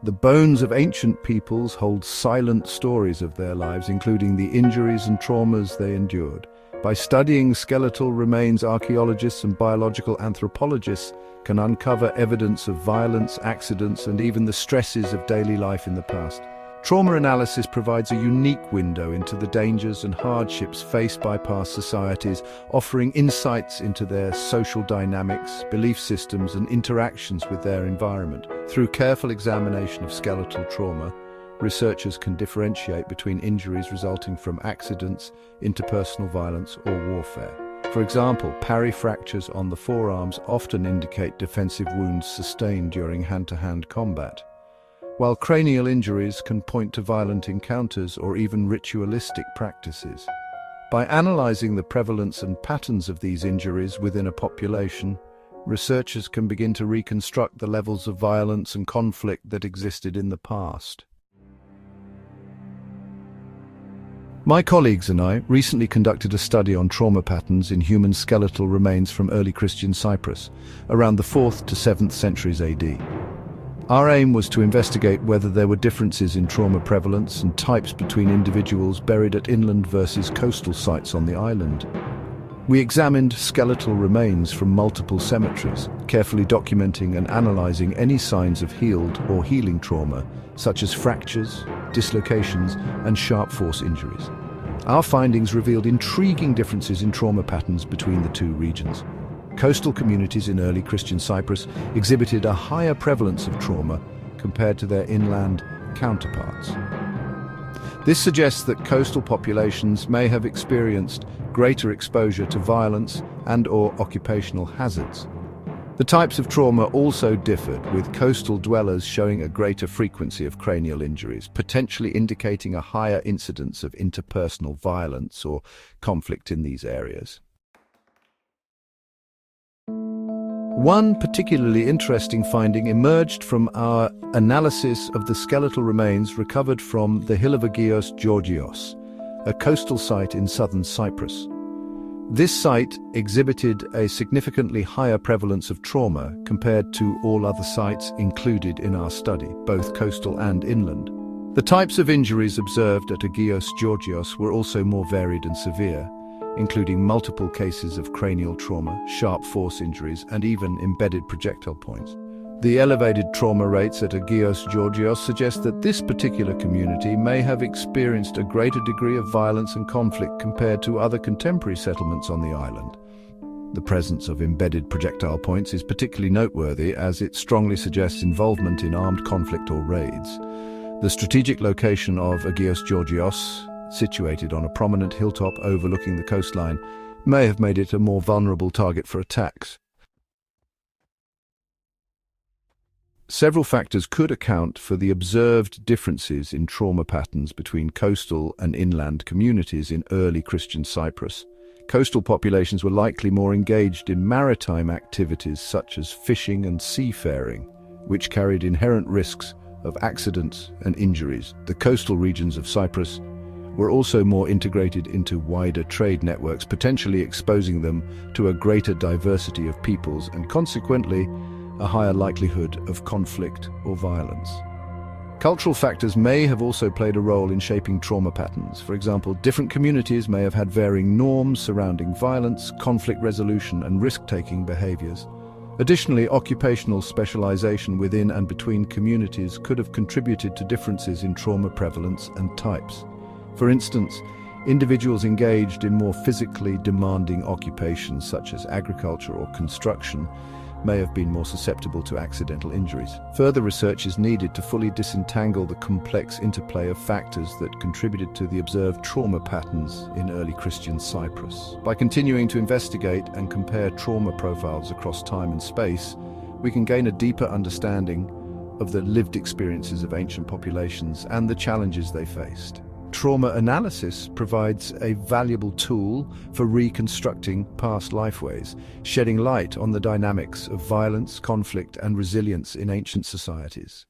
The bones of ancient peoples hold silent stories of their lives, including the injuries and traumas they endured. By studying skeletal remains, archaeologists and biological anthropologists can uncover evidence of violence, accidents, and even the stresses of daily life in the past. Trauma analysis provides a unique window into the dangers and hardships faced by past societies, offering insights into their social dynamics, belief systems, and interactions with their environment. Through careful examination of skeletal trauma, researchers can differentiate between injuries resulting from accidents, interpersonal violence, or warfare. For example, parry fractures on the forearms often indicate defensive wounds sustained during hand-to-hand combat, while cranial injuries can point to violent encounters or even ritualistic practices. By analyzing the prevalence and patterns of these injuries within a population, researchers can begin to reconstruct the levels of violence and conflict that existed in the past. My colleagues and I recently conducted a study on trauma patterns in human skeletal remains from early Christian Cyprus, around the 4th to 7th centuries AD. Our aim was to investigate whether there were differences in trauma prevalence and types between individuals buried at inland versus coastal sites on the island. We examined skeletal remains from multiple cemeteries, carefully documenting and analyzing any signs of healed or healing trauma, such as fractures, dislocations, and sharp force injuries. Our findings revealed intriguing differences in trauma patterns between the two regions. Coastal communities in early Christian Cyprus exhibited a higher prevalence of trauma compared to their inland counterparts. This suggests that coastal populations may have experienced greater exposure to violence and/or occupational hazards. The types of trauma also differed, with coastal dwellers showing a greater frequency of cranial injuries, potentially indicating a higher incidence of interpersonal violence or conflict in these areas. One particularly interesting finding emerged from our analysis of the skeletal remains recovered from the hill of Agios Georgios, a coastal site in southern Cyprus. This site exhibited a significantly higher prevalence of trauma compared to all other sites included in our study, both coastal and inland. The types of injuries observed at Agios Georgios were also more varied and severe, including multiple cases of cranial trauma, sharp force injuries, and even embedded projectile points. The elevated trauma rates at Agios Georgios suggest that this particular community may have experienced a greater degree of violence and conflict compared to other contemporary settlements on the island. The presence of embedded projectile points is particularly noteworthy, as it strongly suggests involvement in armed conflict or raids. The strategic location of Agios Georgios, situated on a prominent hilltop overlooking the coastline, may have made it a more vulnerable target for attacks. Several factors could account for the observed differences in trauma patterns between coastal and inland communities in early Christian Cyprus. Coastal populations were likely more engaged in maritime activities such as fishing and seafaring, which carried inherent risks of accidents and injuries. The coastal regions of Cyprus were also more integrated into wider trade networks, potentially exposing them to a greater diversity of peoples and consequently a higher likelihood of conflict or violence. Cultural factors may have also played a role in shaping trauma patterns. For example, different communities may have had varying norms surrounding violence, conflict resolution, and risk-taking behaviors. Additionally, occupational specialization within and between communities could have contributed to differences in trauma prevalence and types. For instance, individuals engaged in more physically demanding occupations such as agriculture or construction may have been more susceptible to accidental injuries. Further research is needed to fully disentangle the complex interplay of factors that contributed to the observed trauma patterns in early Christian Cyprus. By continuing to investigate and compare trauma profiles across time and space, we can gain a deeper understanding of the lived experiences of ancient populations and the challenges they faced. Trauma analysis provides a valuable tool for reconstructing past lifeways, shedding light on the dynamics of violence, conflict, and resilience in ancient societies.